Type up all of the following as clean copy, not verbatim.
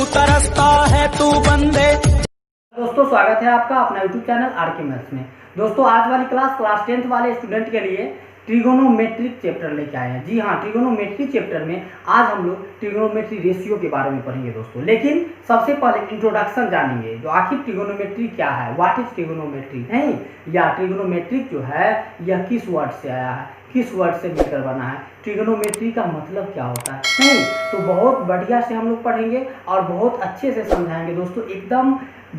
तरसता है तू बंदे। दोस्तों स्वागत है आपका अपना यूट्यूब चैनल आरके मैथ्स में। दोस्तों आज वाली क्लास 10th वाले स्टूडेंट के लिए ट्रिगोनोमेट्रिक चैप्टर लेके आए हैं। जी हाँ, ट्रिगोनोमेट्री चैप्टर में आज हम लोग ट्रिगोनोमेट्री रेशियो के बारे में पढ़ेंगे दोस्तों। लेकिन सबसे पहले इंट्रोडक्शन जानेंगे, जो आखिर ट्रिगोनोमेट्री क्या है, व्हाट इज ट्रिगोनोमेट्री, नहीं या ट्रिगोनोमेट्रिक जो है यह किस वर्ड से आया है, किस वर्ड से मिलकर बना है, ट्रिगोनोमेट्री का मतलब क्या होता है, नहीं तो बहुत बढ़िया से हम लोग पढ़ेंगे और बहुत अच्छे से समझाएंगे दोस्तों। एकदम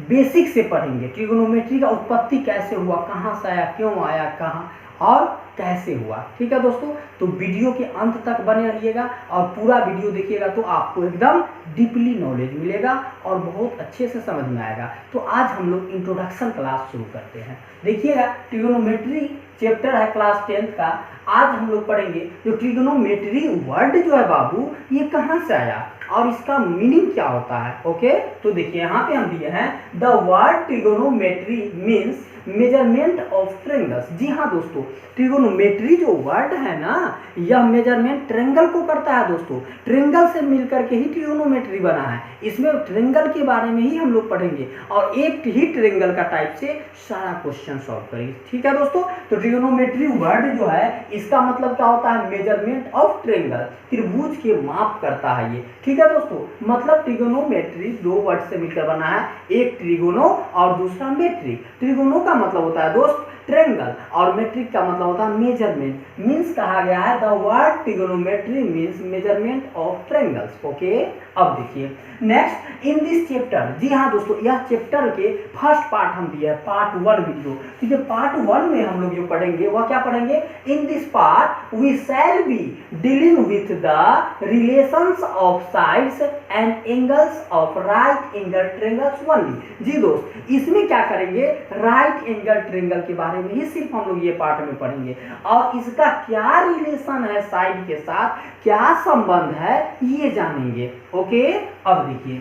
बेसिक से पढ़ेंगे ट्रिगोनोमेट्री का उत्पत्ति कैसे हुआ, कहाँ से आया, क्यों आया, कहाँ और कैसे हुआ। ठीक है दोस्तों, तो वीडियो के अंत तक बने रहिएगा और पूरा वीडियो देखिएगा तो आपको एकदम डीपली नॉलेज मिलेगा और बहुत अच्छे से समझ में आएगा। तो आज हम लोग इंट्रोडक्शन क्लास शुरू करते हैं। देखिएगा ट्रिगोनोमेट्री चैप्टर है क्लास 10th का। आज हम लोग पढ़ेंगे जो ट्रिगोनोमेट्री वर्ड जो है बाबू, ये कहाँ से आया और इसका मीनिंग क्या होता है। ओके, तो देखिए यहाँ पे हम दिए हैं the word trigonometry means measurement of triangles. जी हाँ दोस्तों, ट्रिगोनोमेट्री जो वर्ड है ना, यह मेजरमेंट ट्रेंगल को करता है दोस्तों। ट्रेंगल से मिलकर के ही ट्रिगोनोमेट्री बना है। इसमें ट्रेंगल के बारे में ही हम लोग पढ़ेंगे और एक ही ट्रेंगल का टाइप से सारा क्वेश्चन सॉल्व करेंगे। ठीक है दोस्तों, तो ट्रिगोनोमेट्री वर्ड जो है इसका मतलब क्या होता है, मेजरमेंट ऑफ ट्रेंगल, त्रिभुज के माप करता है ये। ठीक है दोस्तों, मतलब ट्रिगोनोमेट्री दो वर्ड से मिलकर बना है, एक ट्रिगोनो और दूसरा मेट्रिक। ट्रिगोनो का मतलब होता है दोस्त ट्रेंगल और मेट्रिक का मतलब होता है मेजरमेंट। मीन्स कहा गया है the word trigonometry means measurement of triangles. Okay, अब देखिए नेक्स्ट इन दिस चैप्टर। जी हाँ दोस्तों, यह चैप्टर के फर्स्ट पार्ट हम दिए पार्ट 1 वीडियो। तो ये पार्ट 1 में हम लोग जो पढ़ेंगे वह क्या पढ़ेंगे, in this part we shall be dealing with the relations of sides and angles of right angle triangles only. जी दोस्त, इसमें क्या करेंगे, राइट एंगल ट्रेंगल के बारे में ही सिर्फ हम लोग ये पार्ट में पढ़ेंगे और इसका क्या रिलेशन है साइड के साथ, क्या संबंध है, ये जानेंगे। ओके, अब देखिए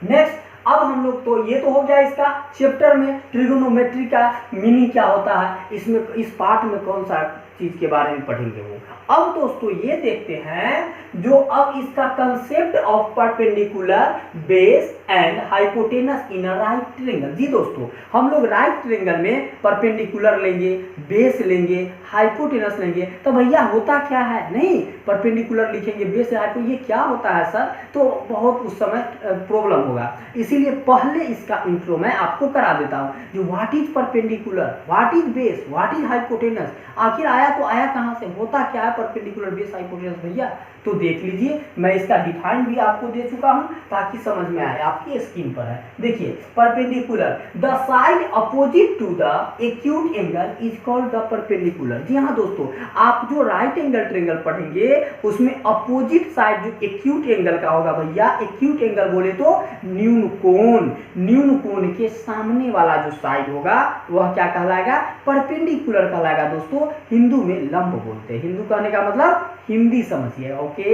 नेक्स्ट, अब हम लोग तो ये तो हो गया इसका चैप्टर में ट्रिगोनोमेट्री का मीनिंग क्या होता है, इसमें इस पार्ट में कौन सा चीज के बारे में पढ़ेंगे वो। अब दोस्तों ये देखते हैं जो अब इसका concept of perpendicular base and hypotenuse in a right triangle. जी दोस्तों, हम लोग राइट ट्रायंगल में परपेंडिकुलर लेंगे, बेस लेंगे, हाइपोटेनस लेंगे, तो भैया होता क्या है, नहीं परपेंडिकुलर लिखेंगे, बेस हाइपो, ये क्या होता है सर, तो बहुत उस समय प्रॉब्लम होगा। इसीलिए पहले इसका इंट्रो मैं आपको करा देता हूँ, जो what is perpendicular, what is base, what is hypotenuse, आखिर आया तो आया कहाँ से, होता क्या है परपेंडिकुलर बेस हाइपोटेनस भैया। तो देख लीजिए, मैं इसका डिफाइन भी आपको दे चुका हूं ताकि समझ में आए, आपकी स्क्रीन पर है। देखिए perpendicular, the side opposite to the acute angle is called the perpendicular. जी हाँ दोस्तों, आप जो राइट एंगल ट्रायंगल पढ़ेंगे उसमें अपोजिट साइड जो एक्यूट एंगल का होगा भैया, एक्यूट एंगल बोले तो न्यून कोण, न्यून कोण के सामने वाला जो साइड होगा वह क्या कहलाएगा, परपेंडिकुलर कहलाएगा दोस्तों। हिंदू में लंब बोलते हैं, हिंदू कहने का मतलब हिंदी समझिए। ओके,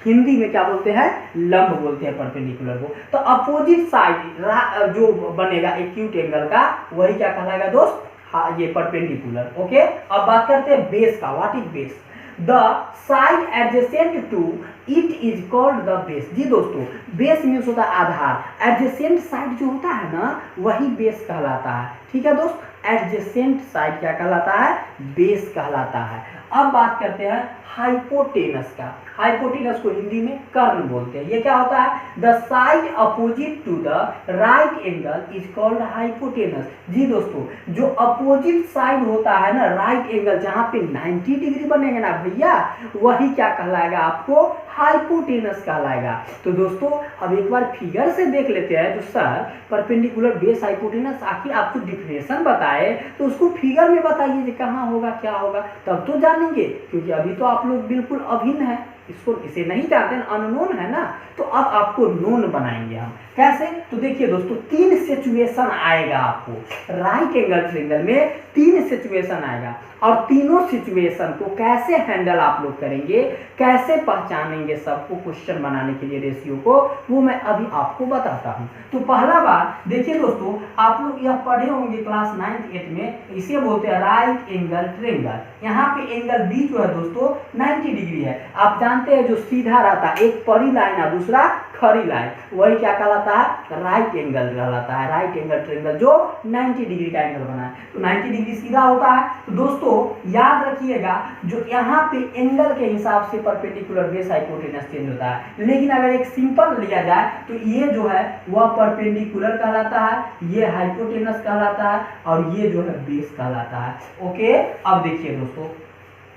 हिंदी में क्या बोलते हैं, लंब बोलते हैं परपेंडिकुलर को। तो अपोजिट साइड जो बनेगा एक्यूट एंगल का वही क्या कहलाएगा दोस्त, हाँ ये परपेंडिकुलर। ओके, अब बात करते हैं बेस का, what is base, the side adjacent to it is called the base. जी दोस्तों, बेस मीन्स होता है आधार, एडजेसेंट साइड जो होता है ना वही बेस कहलाता है। ठीक है दोस्त, एडजेसेंट साइड क्या कहलाता है, बेस कहलाता है। अब बात करते हैं हाइपोटेनस का। हाइपोटेनस को हिंदी में कर्ण बोलते हैं। ये क्या होता है, the side opposite to the right angle is called hypotenuse. जी दोस्तों, जो अपोजिट साइड होता है ना राइट एंगल, जहां पे 90 डिग्री बनेगा ना भैया, वही क्या कहलाएगा आपको, हाइपोटेनस कहलाएगा। तो दोस्तों अब एक बार फिगर से देख लेते हैं, जो सर परपेंडिकुलर बेस हाइपोटेनस आखिर आपको डिफिनेशन बताए तो उसको फिगर में बताइए कहाँ होगा, क्या होगा, तब तो जानेंगे, क्योंकि अभी तो आप लोग बिल्कुल अभिन्न है, इसको इसे नहीं जानते, अननोन है ना। तो अब आपको नोन बनाएंगे हम, कैसे, तो देखिए दोस्तों 3 सिचुएशन आएगा आपको राइट एंगल ट्रायंगल में, 3 सिचुएशन आएगा और तीनों सिचुएशन को कैसे हैंडल आप लोग करेंगे, कैसे पहचानेंगे सबको क्वेश्चन बनाने के लिए रेशियो को, वो मैं अभी आपको बताता हूं। तो पहला बात देखिए दोस्तों, आप लोग यह पढ़े होंगे क्लास 9th 8th में, इसे बोलते हैं राइट एंगल ट्रायंगल। यहाँ पे एंगल बी जो है दोस्तों 90 डिग्री है। आप जानते जानते हैं जो सीधा रहता है, एक परी लाइन है दूसरा खड़ी लाइन, वही क्या कहलाता है, राइट एंगल कहलाता है। राइट एंगल ट्रायंगल जो 90 डिग्री का एंगल बना है, तो 90 डिग्री सीधा होता है। तो दोस्तों याद रखिएगा जो यहाँ पे एंगल के हिसाब से परपेंडिकुलर बेस हाइपोटेनस चेंज होता है, लेकिन अगर एक सिंपल लिया जाए तो ये जो है वह परपेंडिकुलर कहलाता है, ये हाइपोटेनस कहलाता है और ये जो है बेस कहलाता है। ओके, अब देखिए दोस्तों,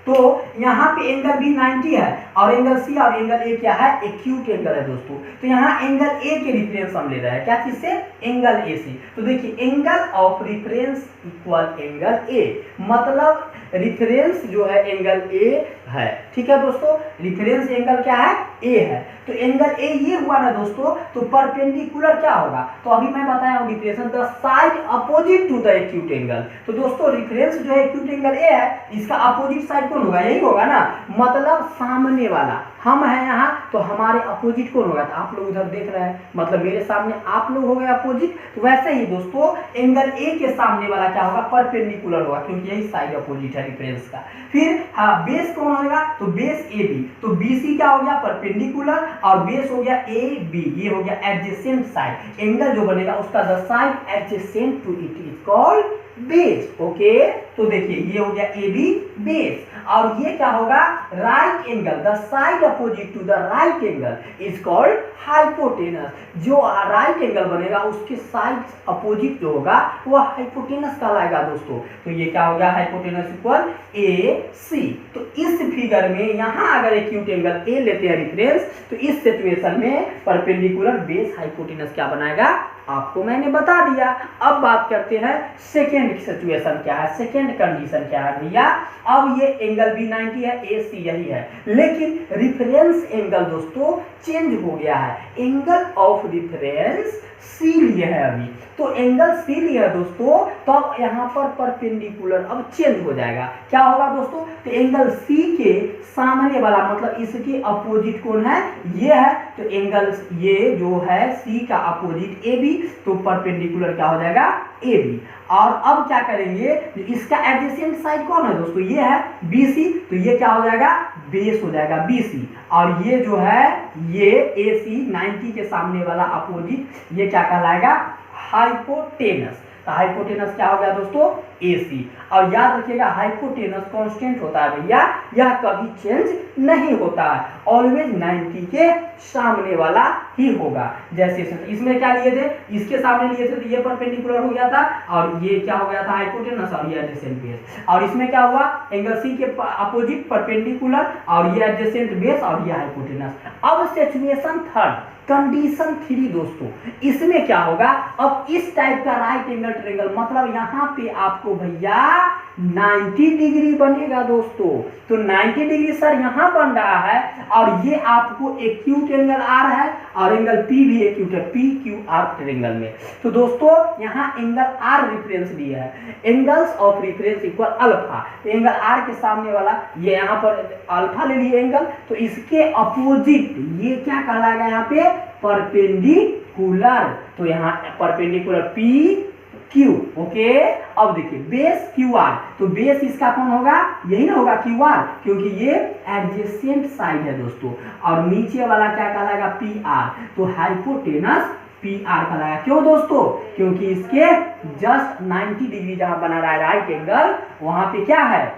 तो यहाँ पे एंगल भी 90 है और एंगल सी और एंगल ए क्या है, एक्यूट एंगल है दोस्तों। तो यहाँ एंगल ए के रिफरेंस हम ले रहे हैं, क्या चीज से, एंगल ए से। तो देखिए angle of reference equal angle A, मतलब रिफरेंस जो है एंगल ए है। ठीक है दोस्तों, रिफरेंस एंगल क्या है, ए है। तो एंगल ए ये हुआ ना दोस्तों, तो परपेंडिकुलर क्या होगा, तो अभी मैं बताया हूँ difference, the side opposite to the acute angle. तो दोस्तों रिफरेंस जो है एक्यूट एंगल ए है, इसका अपोजिट साइड कौन होगा, यही होगा ना, मतलब सामने वाला। हम हैं यहाँ तो हमारे अपोजिट कौन होगा, तो आप लोग उधर देख रहे हैं, मतलब मेरे सामने आप लोग हो गए अपोजिट। तो वैसे ही दोस्तों एंगल ए के सामने वाला क्या होगा, परपेंडिकुलर होगा, क्योंकि यही साइड अपोजिट है रिफरेंस का। फिर हाँ, बेस कौन होगा, तो बेस ए बी, तो बी सी क्या हो गया, परपेंडिकुलर, और बेस हो गया ए बी, ये हो गया एडजेसेंट साइड। एंगल जो बनेगा उसका the side adjacent to it is called base. Okay, तो देखिए ये हो गया ए बी बेस, और ये क्या होगा, right angle, the side opposite to the right angle is called hypotenuse. जो राइट एंगल बनेगा उसके साइड अपोजिट जो होगा वो हाइपोटेनस कहलाएगा दोस्तों। तो ये क्या हो गया, हाइपोटेनस इक्वल ए सी। तो इस फिगर में यहाँ अगर एक्यूट एंगल ए लेते हैं रिफरेंस, तो इस सिचुएशन में परपेंडिकुलर बेस हाइपोटेनस क्या बनाएगा, आपको मैंने बता दिया। अब बात करते हैं सेकेंड सिचुएशन क्या है, सेकेंड कंडीशन क्या है भैया। अब ये एंगल भी 90 है, ए सी यही है, लेकिन रिफरेंस एंगल दोस्तों चेंज हो गया है। एंगल ऑफ रिफरेंस सी लिए है अभी, तो एंगल सी लिया है दोस्तों, तो अब यहाँ पर परपेंडिकुलर अब चेंज हो जाएगा। क्या होगा दोस्तों, तो एंगल सी के सामने वाला, मतलब इसके अपोजिट कौन है, ये है। तो एंगल ये जो है सी का अपोजिट ए बी, तो परपेंडिकुलर क्या हो जाएगा, ए बी। और अब क्या करेंगे, इसका एडजेसेंट साइड कौन है दोस्तों, ये है बी सी, तो ये क्या हो जाएगा, बेस हो जाएगा बी सी। और ये जो है ये ए सी 90 के सामने वाला अपोजिट, ये क्या कहलाएगा, हाइपोटेनस। तो हाइपोटेनस क्या हो गया दोस्तों, ए सी। और याद रखिएगा हाइपोटेनस कांस्टेंट होता है भैया, यह कभी चेंज नहीं होता है, ऑलवेज 90 के सामने वाला ही होगा। जैसे इसमें क्या लिए थे, इसके सामने लिए थे तो ये परपेंडिकुलर हो गया था, और ये क्या हो गया था, हाइपोटेनस, और ये एडजेसेंट बेस। और इसमें क्या हुआ, एंगल सी के अपोजिट परपेंडिकुलर, और ये एडजेसेंट बेस, और ये हाइपोटेनस। अब सिचुएशन थर्ड, कंडीशन 3 दोस्तों, इसमें क्या होगा, अब इस टाइप का राइट एंगल ट्रायंगल, मतलब यहाँ पे आपको भैया 90 डिग्री बनेगा दोस्तों। तो 90 डिग्री सर यहाँ बन रहा है, और ये आपको एक्यूट एंगल आर है, और एंगल पी भी एक्यूट है, पी क्यू आर ट्रायंगल में। तो दोस्तों यहाँ एंगल आर रिफरेंस दिया है, angles of reference equal alpha. Angle R के सामने वाला ये यहाँ पर अल्फा ले लिए एंगल, तो इसके अपोजिट ये क्या कहलाएगा, यहाँ पे परपेंडिकुलर। तो यहाँ परपेंडिकुलर पी क्यू। ओके, अब देखिए बेस क्यू आर, तो बेस इसका कौन होगा, यही ना होगा क्यू आर, क्योंकि ये एडजेसेंट साइड है दोस्तों। और नीचे वाला क्या कहलाएगा, पी आर। तो हाइपोटेनस पी आर कहलाएगा। क्यों दोस्तों, क्योंकि इसके जस्ट 90 डिग्री जहां बना रहा है राइट एंगल, वहां पे क्या है,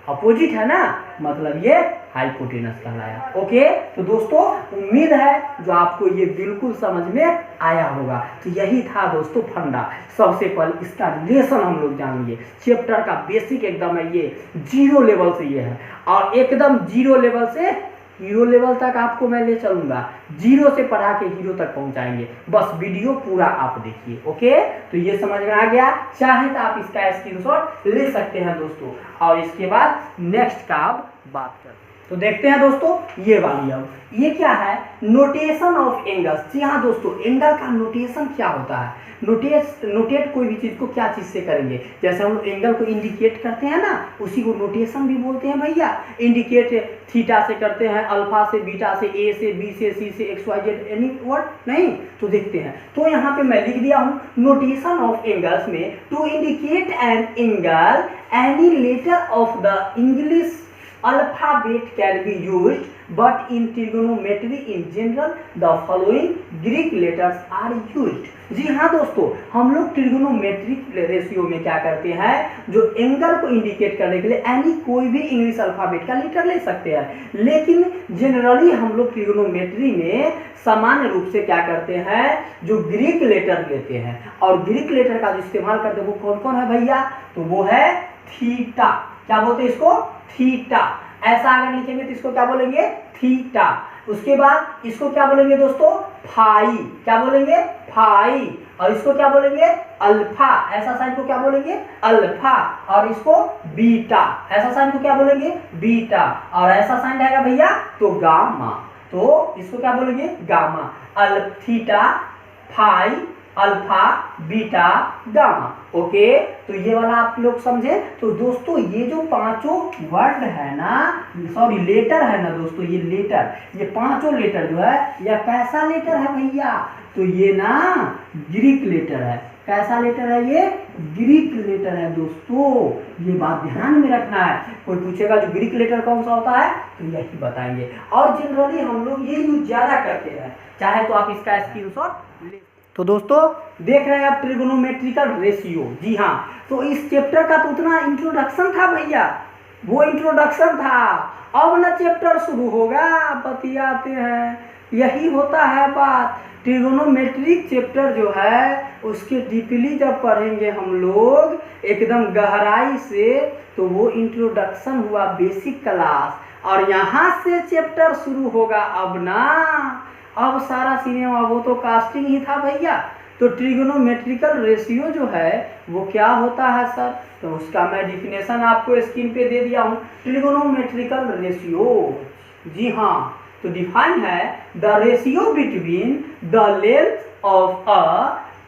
अपोजिट है ना, मतलब ये हाइपोटेनस कहलाया। ओके, तो दोस्तों उम्मीद है जो आपको ये बिल्कुल समझ में आया होगा। तो यही था दोस्तों फंडा। सबसे पहले इसका रिलेशन हम लोग जान लिए, चैप्टर का बेसिक एकदम है ये, 0 लेवल से ये है, और एकदम 0 लेवल से हीरो लेवल तक आपको मैं ले चलूंगा, 0 से पढ़ा के हीरो तक पहुंचाएंगे। बस वीडियो पूरा आप देखिए। ओके, तो ये समझ में आ गया, चाहे तो आप इसका स्क्रीनशॉट ले सकते हैं दोस्तों, और इसके बाद नेक्स्ट का आप बात करते हैं। तो देखते हैं दोस्तों ये वाली, अब ये क्या है, नोटेशन ऑफ एंगल्स। जी हाँ दोस्तों, एंगल का नोटेशन क्या होता है, नोटेट कोई भी चीज को क्या चीज से करेंगे, जैसे हम लोग एंगल को इंडिकेट करते हैं ना, उसी को नोटेशन भी बोलते हैं भैया। इंडिकेट थीटा से करते हैं, अल्फा से, बीटा से, ए से, बी से, सी से, X Y Z, any word नहीं। तो देखते हैं, तो यहाँ पे मैं लिख दिया हूँ नोटेशन ऑफ एंगल्स में, to indicate an angle any letter of the English alphabet can be used, but in trigonometry in general the following Greek letters are used. जी हाँ दोस्तों, हम लोग ट्रिगोनोमेट्रिक रेशियो में क्या करते हैं, जो एंगल को इंडिकेट करने के लिए एनी कोई भी इंग्लिश अल्फाबेट का लेटर ले सकते हैं, लेकिन जनरली हम लोग ट्रिगोनोमेट्री में सामान्य रूप से क्या करते हैं, जो ग्रीक लेटर लेते हैं। और ग्रीक लेटर का जो इस्तेमाल करते हैं वो कौन कौन है भैया, तो वो है थीटा। क्या बोलते हैं इसको, थीटा। ऐसा अगर लिखेंगे तो इसको क्या बोलेंगे, थीटा। उसके बाद इसको क्या बोलेंगे दोस्तों, फाई। क्या बोलेंगे, फाई। और इसको क्या बोलेंगे, अल्फा। ऐसा साइन को क्या बोलेंगे, अल्फा। और इसको बीटा। ऐसा साइन को क्या बोलेंगे, बीटा। और ऐसा साइन रहेगा भैया तो गामा। तो इसको क्या बोलेंगे, gamma. Theta, phi, alpha, beta, gamma. Okay, तो ये वाला आप लोग समझे। तो दोस्तों ये जो पांचों वर्ड है ना, सॉरी लेटर है ना दोस्तों, ये लेटर, ये पांचों लेटर जो है, यह कैसा लेटर है भैया, तो ये ना ग्रीक लेटर है। कैसा लेटर है, ये ग्रीक लेटर है दोस्तों। ये बात ध्यान में रखना है। कोई पूछेगा जो ग्रीक लेटर कौन सा होता है, तो यही बताएंगे। और जनरली हम लोग ये यूज ज्यादा करते हैं, चाहे तो आप इसका स्क्रीनशॉट ले। तो दोस्तों देख रहे हैं आप ट्रिगोनोमेट्रिकल रेशियो। जी हाँ, तो इस चैप्टर का तो उतना इंट्रोडक्शन था भैया, वो इंट्रोडक्शन था। अब ना चैप्टर शुरू होगा, बतियाते हैं, यही होता है बात। ट्रिगोनोमेट्रिक चैप्टर जो है उसके डीपली जब पढ़ेंगे हम लोग एकदम गहराई से, तो वो इंट्रोडक्शन हुआ, बेसिक क्लास। और यहाँ से चैप्टर शुरू होगा अब ना, अब सारा सिनेमा वो तो कास्टिंग ही था भैया। तो ट्रिगोनोमेट्रिकल रेशियो जो है वो क्या होता है सर, तो उसका मैं डिफिनेशन आपको स्क्रीन पे दे दिया हूँ। ट्रिगोनोमेट्रिकल रेशियो, जी हाँ, तो डिफाइन है the ratio between the length of a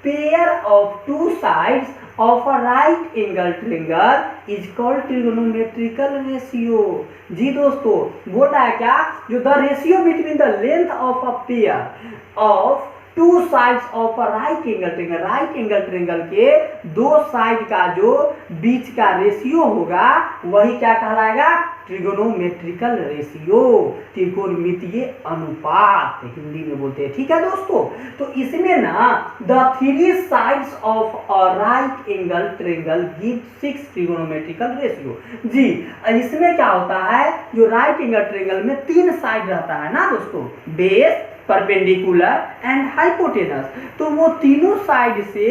pair of two sides of a right angle triangle is called trigonometrical ratio। जी दोस्तों बोला है क्या, जो the ratio between the length of a pair of two sides of a right angle triangle, right angle triangle के दो side का जो बीच का रेशियो होगा वही क्या कहलाएगा, ट्रिगोनोमेट्रिकल रेशियो, त्रिकोणमितीय अनुपात हिंदी में बोलते हैं। ठीक है दोस्तों, तो इसमें ना the three sides of a right angle triangle give 6 trigonometrical ratio. जी इसमें क्या होता है, जो राइट एंगल ट्रायंगल में 3 साइड रहता है ना दोस्तों, बेस, परपेंडिकुलर एंड हाइपोटेनस, तो वो तीनों साइड से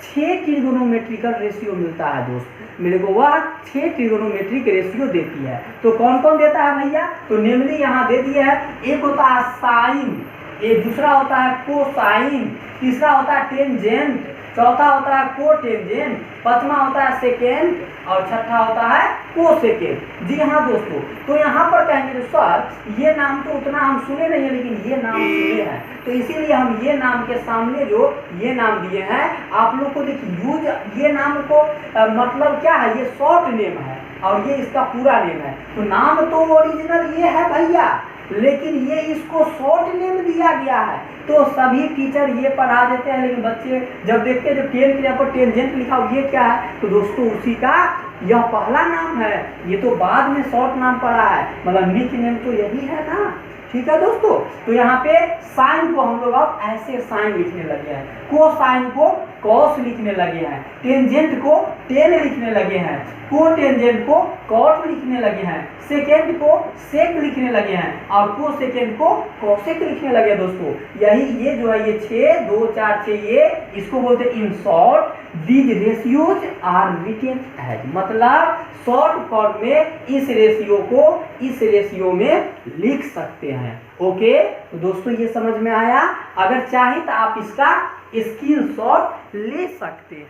6 ट्रिगोनोमेट्रिकल रेशियो मिलता है दोस्त। मेरे को वह 6 ट्रिगोनोमेट्रिक रेशियो देती है। तो कौन कौन देता है भैया, तो नेमली यहाँ दे दिया है, एक होता है साइन, एक दूसरा होता है कोसाइन, तीसरा होता है टेंजेंट, चौथा होता है कोटेंजेंट, पांचवा होता है सेकेंड और छठा होता है कोसेकेंड। जी हाँ दोस्तों, तो यहाँ पर कहेंगे सर ये नाम तो उतना हम सुने नहीं है, लेकिन ये नाम सुने हैं, तो इसीलिए हम ये नाम के सामने जो ये नाम दिए हैं आप लोग को देखिए, यूज ये नाम को मतलब क्या है, ये शॉर्ट नेम है और ये इसका पूरा नेम है। तो नाम तो ओरिजिनल ये है भैया, लेकिन ये इसको शॉर्ट नेम दिया गया है। तो सभी टीचर ये पढ़ा देते हैं, लेकिन बच्चे जब देखते हैं, जब 10 के यहाँ पर टेंजेंट लिखा हो, ये क्या है, तो दोस्तों उसी का यह पहला नाम है, ये तो बाद में शॉर्ट नाम पड़ा है, मतलब निक नेम तो यही है ना। ठीक है दोस्तों, तो यहाँ पे साइन को हम लोग अब ऐसे साइन लिखने लगे हैं, कोसाइन को कॉस लिखने लगे हैं, टेंजेंट को टेन लिखने लगे हैं, कोटेंजेंट को कॉट लिखने लगे हैं, सेकेंड को सेक लिखने लगे हैं और कोसेकेंड को कोसेक लिखने लगे दोस्तों। यही ये जो है ये 6 2 4 6, ये इसको बोलते हैं in short these ratios are written as, मतलब शॉर्ट फॉर्म में इस रेशियो को इस रेशियो में लिख सकते हैं। ओके, तो दोस्तों ये समझ में आया, अगर चाहे तो आप इसका स्क्रीनशॉट ले सकते हैं।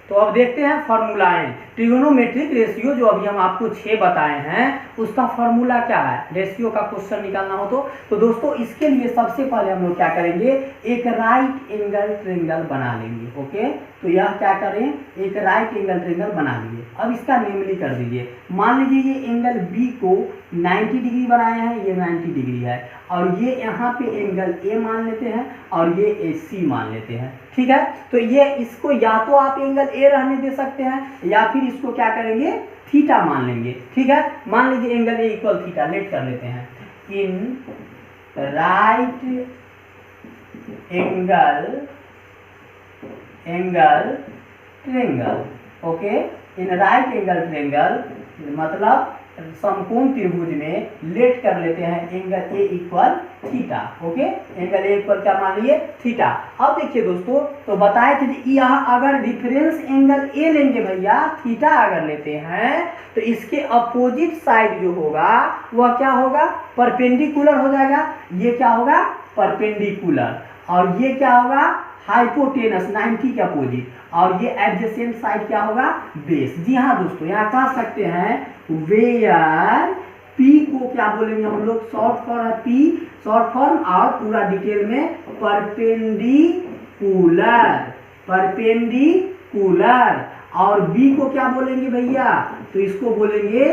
तो अब देखते हैं फॉर्मूलाएं। ट्रिगोनोमेट्रिक रेशियो जो अभी हम आपको 6 बताए हैं उसका फॉर्मूला क्या है, रेशियो का क्वेश्चन निकालना हो तो दोस्तों इसके लिए सबसे पहले हम लोग क्या करेंगे, एक राइट एंगल ट्रायंगल बना लेंगे। ओके, तो यह क्या करें, एक राइट एंगल ट्रायंगल बना लीजिए। अब इसका नेमली कर दीजिए, मान लीजिए ये एंगल बी को 90 डिग्री बनाए हैं, ये 90 डिग्री है, और ये यहाँ पे एंगल ए मान लेते हैं और ये ए सी मान लेते हैं। ठीक है, तो ये इसको या तो आप एंगल ए रहने दे सकते हैं या फिर इसको क्या करेंगे थीटा मान लेंगे। ठीक है, मान लीजिए angle A equal theta, let कर लेते हैं। In right angle triangle, okay, in right angle triangle मतलब समकोण त्रिभुज में लेट कर लेते हैं angle A equal theta. Okay, angle A equal क्या मान लिए, थीटा। अब देखिए दोस्तों, तो बताए थे कि यहाँ अगर रिफरेंस एंगल ए लेंगे भैया, थीटा अगर लेते हैं तो इसके अपोजिट साइड जो होगा वह क्या होगा, परपेंडिकुलर हो जाएगा। ये क्या होगा, परपेंडिकुलर, और ये क्या होगा, हाइपोटेनस 90 के अपोजिट, और ये एडजेसेंट साइड क्या होगा, बेस। जी हाँ दोस्तों, यहाँ कह सकते हैं वेयर पी को क्या बोलेंगे हम लोग, शॉर्ट फॉर्म है पी, शॉर्ट फॉर्म, और पूरा डिटेल में परपेंडिकुलर, और बी को क्या बोलेंगे भैया, तो इसको बोलेंगे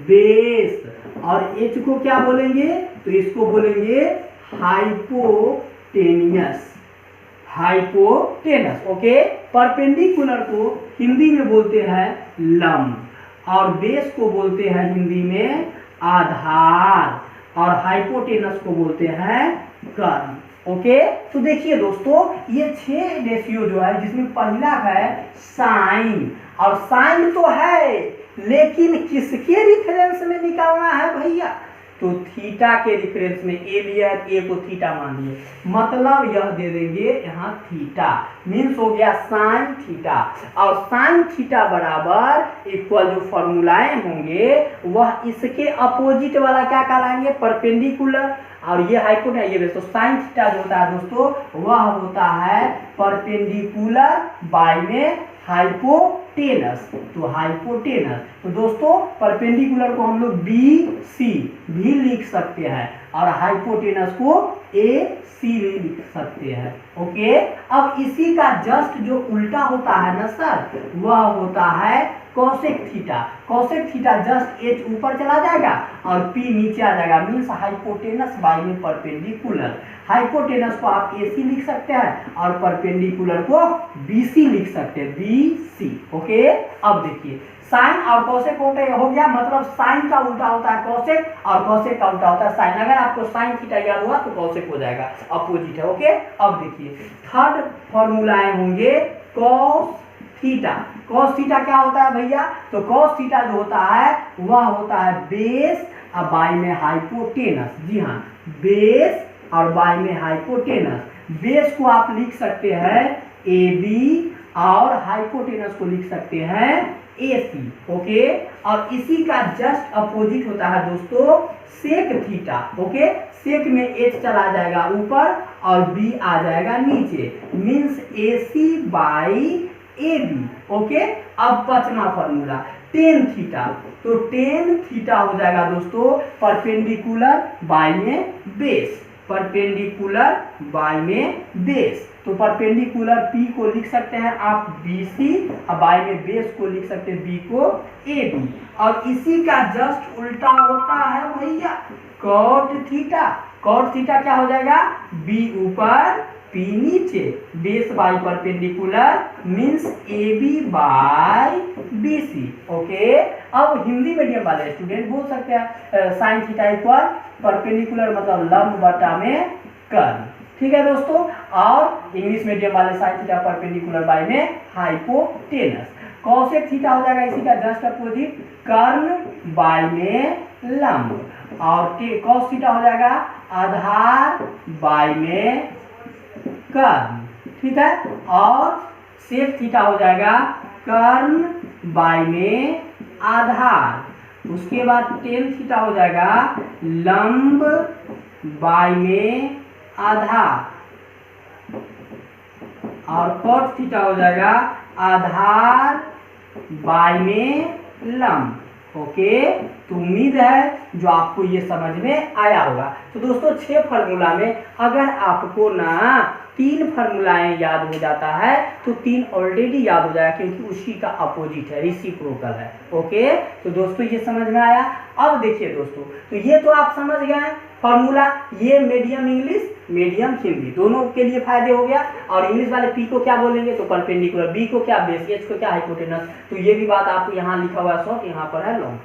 बेस, और एच को क्या बोलेंगे, तो इसको बोलेंगे हाइपोटेनस। ओके, परपेंडिकुलर को हिंदी में बोलते हैं लंब, और बेस को बोलते हैं हिंदी में आधार, और हाइपोटेनस को बोलते हैं कर्ण। ओके, तो देखिए दोस्तों, ये 6 रेशियो जो है, जिसमें पहला है साइन, और साइन तो है लेकिन किसके रिफरेंस में निकालना है भैया, तो थीटा के रिफरेंस में ए लिया, ए को थीटा मान लिए, मतलब यह दे देंगे यहाँ थीटा, मीन्स हो गया साइन थीटा, और साइन थीटा बराबर इक्वल जो फॉर्मूलाएं होंगे वह इसके अपोजिट वाला क्या कहलाएंगे, परपेंडिकुलर, और ये हाइपोटेनस, ये तो साइन थीटा जो होता है दोस्तों वह होता है परपेंडिकुलर बाय में हाइपोटेनस, तो हाइपोटेनस। तो दोस्तों परपेंडिकुलर को हम लोग बी सी भी लिख सकते हैं, और हाइपोटेनस को ए सी भी लिख सकते हैं। ओके, अब इसी का जस्ट जो उल्टा होता है ना सर, वह होता है cosec theta. Cosec theta just H ऊपर चला जाएगा और पी नीचे आ जाएगा, मीन्स हाइपोटेनस बाय में परपेंडिकुलर। हाइपोटेनस को आप AC लिख सकते हैं और परपेंडिकुलर को BC लिख सकते हैं, BC। ओके, अब देखिए साइन और कोसेक हो गया, मतलब साइन का उल्टा होता है कोसेक और कोसेक का उल्टा होता है साइन। अगर आपको साइन थीटा याद हुआ तो कोसेक हो जाएगा, अपोजिट है। ओके, अब देखिए थर्ड फॉर्मूलाएं होंगे कॉस थीटा। कॉस थीटा क्या होता है भैया, तो कॉस थीटा जो होता है वह होता है बेस और बाय में हाइपोटेनस। जी हाँ, बेस और बाय में हाइपोटेनस। बेस को आप लिख सकते हैं AB और हाइपोटेनस को लिख सकते हैं AC। ओके, और इसी का जस्ट अपोजिट होता है दोस्तों सेक थीटा। ओके, सेक में H चला जाएगा ऊपर और B आ जाएगा नीचे, means AC by AB। Okay, अब पांचवा फॉर्मूला टेन थीटा, तो टेन थीटा हो जाएगा दोस्तों परपेंडिकुलर बाय में बेस, परपेंडिकुलर बाय में बेस। तो परपेंडिकुलर P को लिख सकते हैं आप BC और बाय में बेस को लिख सकते हैं B को AB। और इसी का जस्ट उल्टा होता है भैया कॉट थीटा। कॉट थीटा क्या हो जाएगा, B ऊपर P नीचे, base by perpendicular means AB by BC। Okay, अब हिंदी मीडियम वाले स्टूडेंट बोल सकते हैं साइन थीटा इक्वल परपेंडिकुलर मतलब लंब बटा में कर्ण। ठीक है दोस्तों, और इंग्लिश मीडियम वाले साइन थीटा परपेंडिकुलर बाय में हाइपोटेनस। कॉसेक थीटा हो जाएगा इसी का जस्ट अपोजिट कर्ण बाय में लंब, और कॉस थीटा हो जाएगा आधार बाय में कर्ण। ठीक है, और सेक थीटा हो जाएगा कर्ण बाय में आधार। उसके बाद टेन थीटा हो जाएगा लंब बाय में आधार, और कॉट थीटा हो जाएगा आधार बाय में लंब। ओके, तो उम्मीद है जो आपको ये समझ में आया होगा। तो दोस्तों 6 फॉर्मूला में अगर आपको ना तीन फार्मूलाएं याद हो जाता है तो तीन ऑलरेडी याद हो जाएगा, क्योंकि उसी का अपोजिट है, रेसिप्रोकल है। ओके, तो दोस्तों ये समझ में आया। अब देखिए दोस्तों, तो ये तो आप समझ गए फॉर्मूला, ये मीडियम इंग्लिश मीडियम हिंदी दोनों के लिए फायदे हो गया। और इंग्लिश वाले पी को क्या बोलेंगे तो परपेंडिकुलर, बी को क्या बेस, एच को क्या हाइपोटेनस। तो ये भी बात आपको यहाँ लिखा हुआ है शॉर्ट, यहाँ पर है लॉन्ग,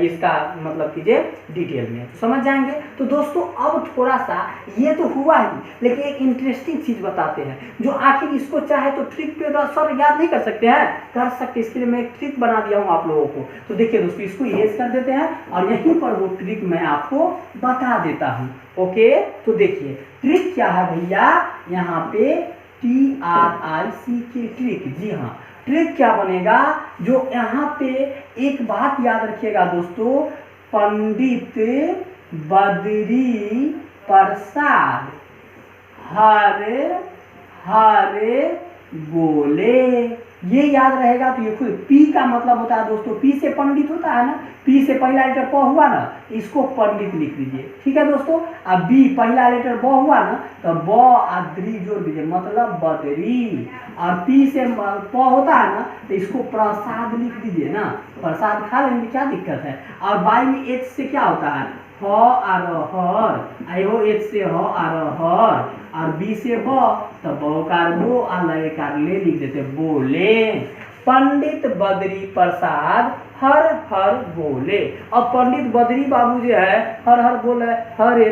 इसका मतलब कीजिए डिटेल में, तो समझ जाएंगे। तो दोस्तों अब थोड़ा सा ये तो हुआ ही, लेकिन एक इंटरेस्टिंग चीज बताते हैं जो आखिर इसको चाहे तो ट्रिक पे सर याद नहीं कर सकते हैं, कर सकते, इसके लिए मैं एक ट्रिक बना दिया हूँ आप लोगों को। तो देखिए दोस्तों, इसको इरेज कर देते हैं और यहीं पर वो ट्रिक मैं आपको बता देता हूँ। ओके, तो देखिए ट्रिक क्या है भैया, यहाँ पे TRIC ट्रिक। जी हाँ, ट्रिक क्या बनेगा, जो यहाँ पे एक बात याद रखिएगा दोस्तों, पंडित बद्री प्रसाद हर हर बोले, ये याद रहेगा। तो ये खुद पी का मतलब होता है दोस्तों, पी से पंडित होता है ना, पी से पहला लेटर प हुआ ना, इसको पंडित लिख दीजिए, ठीक है दोस्तों। अब बी पहला लेटर ब हुआ ना, तो ब आद्री जोड़ दीजिए, मतलब बदरी। और पी से प होता है ना, तो इसको प्रसाद लिख दीजिए ना, प्रसाद खा लेंगे, क्या दिक्कत है। और बाई में एच से क्या होता है, ह और हर, आयो एच से ह और हर, और बी से ब, तो बौकार बो और लयकार ले लिख देते, बोले। पंडित बद्री प्रसाद हर हर बोले। अब पंडित बद्री बाबू जो है हर हर बोले, हरे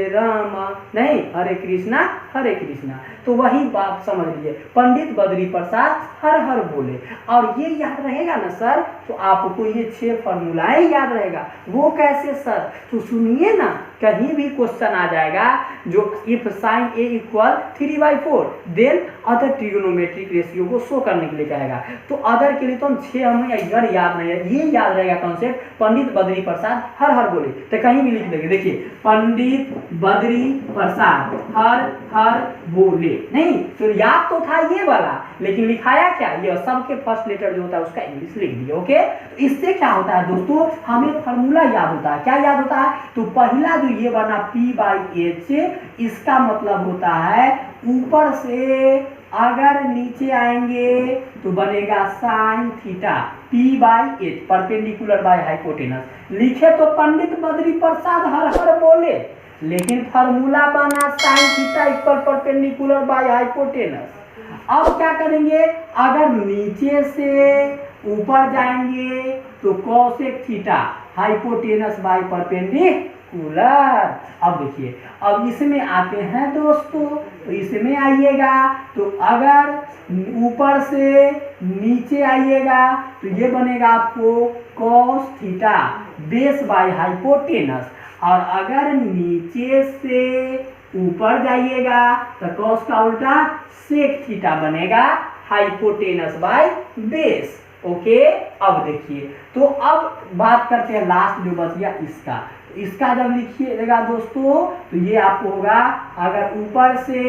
रामा नहीं हरे कृष्णा। तो वही बात समझ लीजिए, पंडित बद्री प्रसाद हर हर बोले। और ये याद रहेगा ना सर, तो आपको ये 6 फॉर्मूलाएं याद रहेगा। वो कैसे सर, तो सुनिए ना, कहीं भी क्वेश्चन आ जाएगा जो if sine A equal 3/4 then other trigonometric ratio को शो करने के लिए कहेगा। तो अदर के लिए तो हम 6 हमें इधर याद नहीं है, ये याद रहेगा कॉन्सेप्ट, पंडित बद्री प्रसाद हर हर बोले। तो कहीं भी लिख देंगे, देखिए पंडित बद्री प्रसाद हर हर बोले, नहीं तो याद तो था ये वाला, लेकिन लिखाया क्या, ये सबके फर्स्ट लेटर जो होता है उसका इंग्लिश लिख दिया। ओके, तो इससे क्या होता है दोस्तों, हमें फॉर्मूला याद होता है। क्या याद होता है, तो पहला जो ये बना P/H, इसका मतलब होता है ऊपर से अगर नीचे आएंगे तो बनेगा sine theta, P/H perpendicular by hypotenuse. लिखे तो पंडित बद्री प्रसाद हर हर बोले, लेकिन फार्मूला बना sine theta equal perpendicular by hypotenuse. अब क्या करेंगे, अगर नीचे से ऊपर जाएंगे तो cosec theta hypotenuse by perpendicular. अब देखिए, अब इसमें आते हैं दोस्तों, तो इसमें आइएगा तो अगर ऊपर से नीचे आइएगा तो ये बनेगा आपको cos theta base by hypotenuse. और अगर नीचे से ऊपर जाइएगा तो कॉस का उल्टा सेक थीटा बनेगा हाइपोटेनस बाय बेस। ओके, अब देखिए, तो अब बात करते हैं लास्ट जो बच गया इसका जब लिखिएगा दोस्तों, तो ये आपको होगा, अगर ऊपर से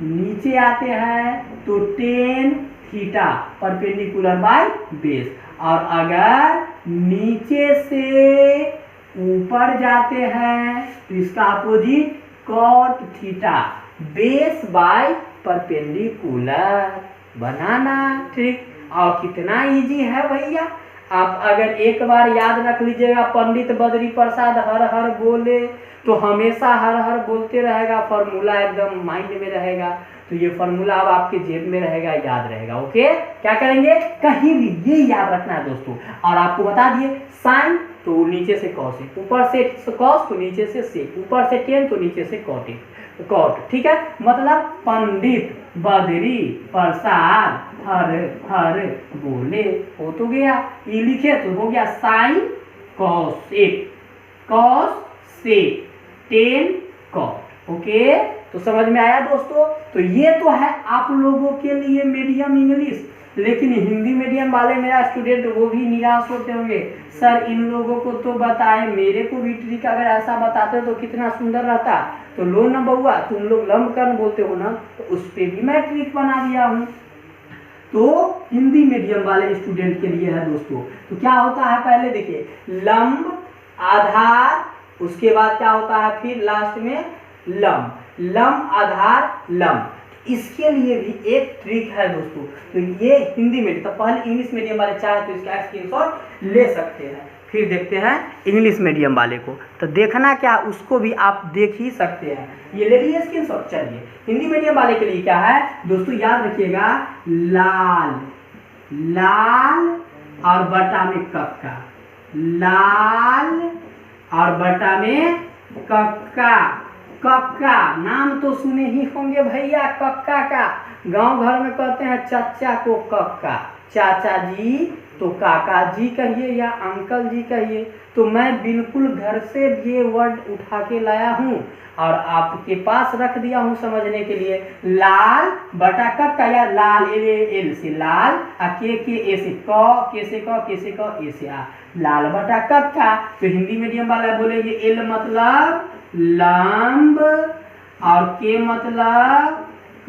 नीचे आते हैं तो tan theta perpendicular by base, और अगर नीचे से ऊपर जाते हैं तो इसका opposite cot theta base by perpendicular. बनाना ठीक, और कितना इजी है भैया। आप अगर एक बार याद रख लीजिएगा, पंडित बद्री प्रसाद हर हर बोले, तो हमेशा हर हर बोलते रहेगा, फॉर्मूला एकदम माइंड में रहेगा। तो ये फॉर्मूला अब आपके जेब में रहेगा, याद रहेगा। ओके, क्या करेंगे, कहीं भी ये याद रखना है दोस्तों। और आपको बता दिए, साइन तो नीचे से कॉस, ऊपर से कॉस तो नीचे से सेक, ऊपर से टेन तो नीचे से कॉट, ठीक है। मतलब पंडित बद्री प्रसाद हर हर बोले, हो तो गया, ये लिखे तो हो गया sine cos sec tan cot. Okay, तो समझ में आया दोस्तों। तो ये तो है आप लोगों के लिए मीडियम इंग्लिश, लेकिन हिंदी मीडियम वाले मेरा स्टूडेंट वो भी निराश होते होंगे, सर इन लोगों को तो बताए, मेरे को भी ट्रिक अगर ऐसा बताते तो कितना सुंदर रहता। तो लो न बउआ, तुम लोग लंबकर्ण बोलते हो ना, तो उस पर भी मैं ट्रिक बना दिया हूँ। तो हिंदी मीडियम वाले स्टूडेंट के लिए है दोस्तों। तो क्या होता है, पहले देखिए लंब आधार, उसके बाद क्या होता है फिर लास्ट में लंब। लंब आधार लंब। इसके लिए भी एक ट्रिक है दोस्तों। तो ये हिंदी मीडियम, तो पहले इंग्लिश मीडियम वाले चाहे तो इसका स्क्रीनशॉट ले सकते हैं। फिर देखते हैं इंग्लिश मीडियम वाले को, तो देखना क्या उसको भी आप देख ही सकते हैं। ये ले लिए स्क्रीनशॉट। चलिए हिंदी मीडियम वाले के लिए क्या है दोस्तों, याद रखिएगा, लाल, लाल और बटा में कक्का, लाल और बटा में कक्का। कक्का नाम तो सुने ही होंगे भैया, कक्का का। गांव घर में कहते हैं चाचा को कक्का, चाचा जी तो काका जी कहिए या अंकल जी कहिए। तो मैं बिल्कुल घर से ये वर्ड उठा के लाया हूँ और आपके पास रख दिया हूँ समझने के लिए। लाल बटा कक्का, या लाल एल से लाल, के ए से क, के से क, के से क, ए से आ, लाल बटा कक्का। तो हिंदी मीडियम वाला बोलेंगे एल मतलब लंब और के मतलब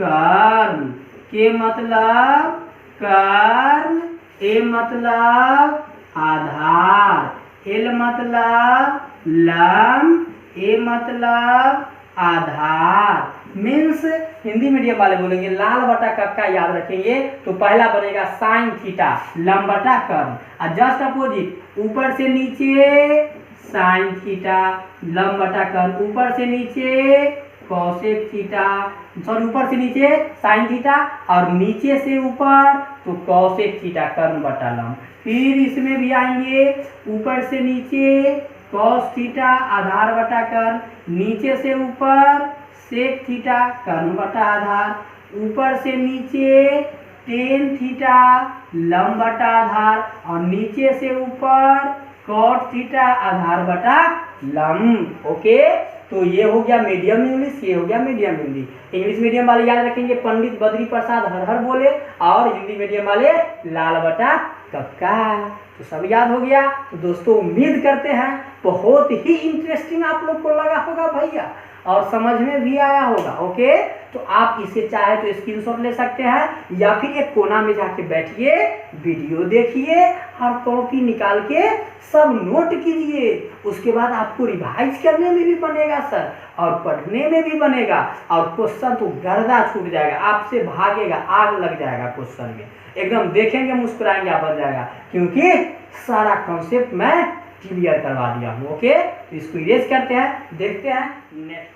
कर्ण, के मतलब कर्ण, ए मतलब आधार, एल मतलब लंब, ए मतलब आधार। मीन्स हिंदी मीडियम वाले बोलेंगे लाल बटा कक्का, याद रखेंगे तो पहला बनेगा साइन थीटा, लंब बटा कर्ण, और जस्ट अपोजिट ऊपर से नीचे साइन थीटा, लंब बटा कर्ण, ऊपर से नीचे कोसेक थीटा, सॉरी ऊपर से नीचे साइन थीटा और नीचे से ऊपर तो कोसेक थीटा, कर्ण बटा लंब। फिर इसमें भी आएंगे ऊपर से नीचे कॉस थीटा, आधार बटा कर्ण, नीचे से ऊपर सेक थीटा, कर्ण बटा आधार, ऊपर से नीचे टेन थीटा, लंब बटा आधार, और नीचे से ऊपर कॉट थीटा, आधार बटा लंब। ओके, तो ये हो गया मीडियम इंग्लिश, ये हो गया मीडियम हिंदी। इंग्लिश मीडियम वाले याद रखेंगे पंडित बद्री प्रसाद हर हर बोले, और हिंदी मीडियम वाले लाल बटा कक्का। तो सब याद हो गया। तो दोस्तों उम्मीद करते हैं बहुत ही इंटरेस्टिंग आप लोग को लगा होगा भैया, और समझ में भी आया होगा। ओके, तो आप इसे चाहे तो स्क्रीनशॉट ले सकते हैं या फिर एक कोना में जाके बैठिए, वीडियो देखिए, हर कॉपी निकाल के सब नोट कीजिए। उसके बाद आपको रिवाइज करने में भी बनेगा सर, और पढ़ने में भी बनेगा, और क्वेश्चन तो गर्दा छूट जाएगा, आपसे भागेगा, आग लग जाएगा क्वेश्चन में, एकदम देखेंगे मुस्कुराएंगे आप बन जाएगा, क्योंकि सारा कॉन्सेप्ट मैं क्लियर करवा दिया हूँ। ओके, तो इसको इरेज करते हैं, देखते हैं नेक्स्ट।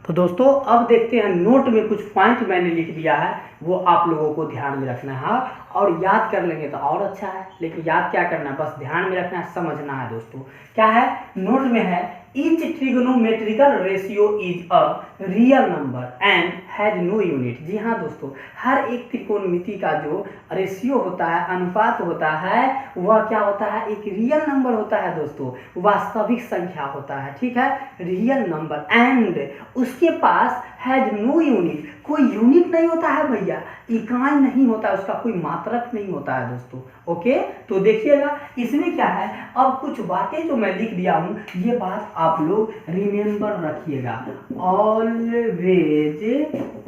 तो दोस्तों अब देखते हैं नोट में कुछ पॉइंट मैंने लिख दिया है, वो आप लोगों को ध्यान में रखना है, और याद कर लेंगे तो और अच्छा है। लेकिन याद क्या करना है, बस ध्यान में रखना है, समझना है दोस्तों। क्या है नोट में है, each trigonometrical ratio is a real number and has no unit. जी हाँ दोस्तों, हर एक त्रिकोणमिति का जो रेशियो होता है, अनुपात होता है, वह क्या होता है, एक रियल नंबर होता है दोस्तों, वास्तविक संख्या होता है। ठीक है, रियल नंबर, एंड उसके पास हैज नो यूनिट, कोई यूनिट नहीं होता है भैया, इकाई नहीं होता है, उसका कोई मात्रक नहीं होता है दोस्तों। ओके, तो देखिएगा इसमें क्या है, अब कुछ बातें जो मैं लिख दिया हूँ, ये बात आप लोग रिमेंबर रखिएगा, always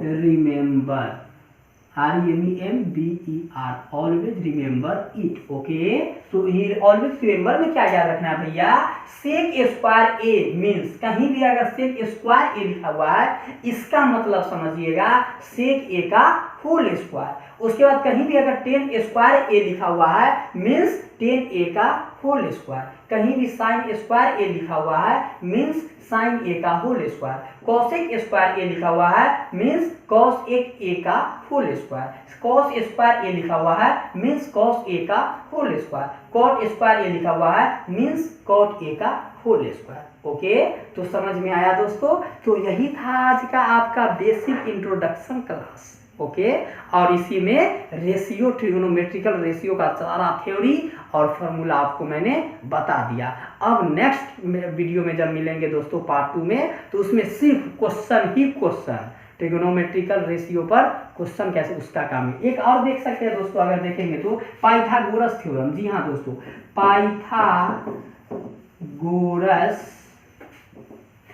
remember, REMEMBER, always remember it. Okay, तो ये ऑलवेज रिमेंबर में क्या याद रखना है भैया, सेक स्क्वायर ए मीन्स, कहीं भी अगर सेक स्क्वायर ए लिखा हुआ है, इसका मतलब समझिएगा सेक ए का होल स्क्वायर। उसके बाद कहीं भी अगर 10 स्क्वायर ए लिखा हुआ है मीन्स 10 ए का होल स्क्वायर, कहीं भी साइन स्क्वायर ए लिखा हुआ है मीन्स साइन ए का होल स्क्वायर, कॉसेक स्क्वायर ए लिखा हुआ है मीन्स कॉस ए का होल स्क्वायर, कॉस स्क्वायर ए लिखा हुआ है मीन्स कॉस ए का होल स्क्वायर, कॉट स्क्वायर ए लिखा हुआ है मीन्स कॉट ए का होल स्क्वायर। ओके, तो समझ में आया दोस्तों। तो यही था आज का आपका बेसिक इंट्रोडक्शन क्लास। ओके, और इसी में रेशियो, ट्रिगोनोमेट्रिकल रेशियो का सारा थ्योरी और फॉर्मूला आपको मैंने बता दिया। अब नेक्स्ट वीडियो में जब मिलेंगे दोस्तों पार्ट 2 में, तो उसमें सिर्फ क्वेश्चन ही क्वेश्चन, ट्रिगोनोमेट्रिकल रेशियो पर क्वेश्चन कैसे, उसका काम है। एक और देख सकते हैं दोस्तों, अगर देखेंगे तो पाइथागोरस थ्योरम। जी हाँ दोस्तों, पाइथागोरस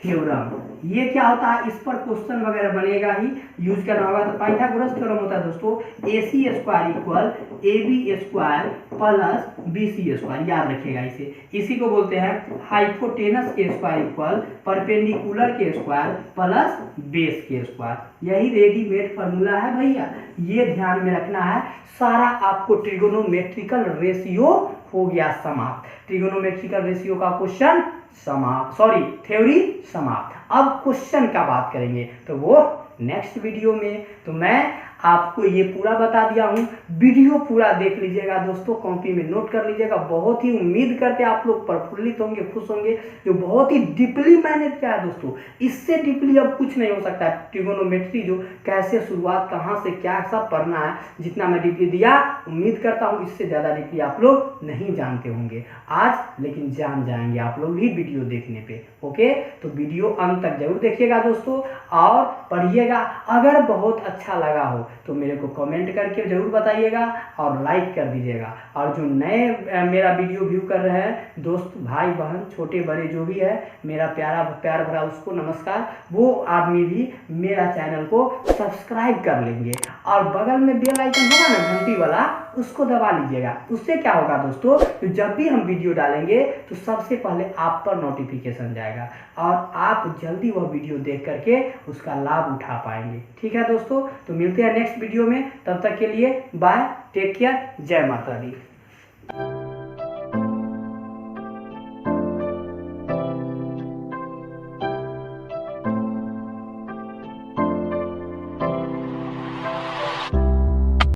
थ्योरम। ये क्या होता है, इस पर क्वेश्चन वगैरह बनेगा ही, यूज करना होगा। तो पाइथागोरस थ्योरम होता है दोस्तों AC square equal AB square plus BC square, याद रखिएगा इसे। इसी को बोलते हैं हाइपोटेनस के स्क्वायर इक्वल परपेंडिकुलर के स्क्वायर प्लस बेस के स्क्वायर। यही रेडीमेड फॉर्मूला है भैया, ये ध्यान में रखना है। सारा आपको ट्रिगोनोमेट्रिकल रेशियो हो गया समाप्त। ट्रिगोनोमेट्रिकल रेशियो का क्वेश्चन समाप्त, सॉरी थ्योरी समाप्त। अब क्वेश्चन का बात करेंगे तो वो नेक्स्ट वीडियो में। तो मैं आपको ये पूरा बता दिया हूँ, वीडियो पूरा देख लीजिएगा दोस्तों, कॉपी में नोट कर लीजिएगा। बहुत ही उम्मीद करते हैं आप लोग प्रफुल्लित होंगे, खुश होंगे। जो बहुत ही डीपली मैंने किया है दोस्तों, इससे डीपली अब कुछ नहीं हो सकता है। ट्रिगोनोमेट्री जो कैसे शुरुआत, कहाँ से क्या सब पढ़ना है, जितना मैं डीपली दिया, उम्मीद करता हूँ इससे ज़्यादा डीपली आप लोग नहीं जानते होंगे आज, लेकिन जान जाएंगे आप लोग भी वीडियो देखने पे। ओके, तो वीडियो अंत तक जरूर देखिएगा दोस्तों और पढ़िएगा। अगर बहुत अच्छा लगा हो तो मेरे को कमेंट करके जरूर बताइएगा और लाइक कर दीजिएगा। और जो नए मेरा वीडियो व्यू कर रहे हैं दोस्त, भाई बहन, छोटे बड़े जो भी है, मेरा प्यार भरा उसको नमस्कार। वो आदमी भी मेरा चैनल को सब्सक्राइब कर लेंगे और बगल में बेल आइकन होगा ना घंटी वाला, उसको दबा लीजिएगा। उससे क्या होगा दोस्तों, तो जब भी हम वीडियो डालेंगे तो सबसे पहले आप पर नोटिफिकेशन जाएगा और आप जल्दी वह वीडियो देख करके उसका लाभ उठा पाएंगे। ठीक है दोस्तों, तो मिलते हैं नेक्स्ट वीडियो में। तब तक के लिए बाय, टेक केयर, जय माता दी।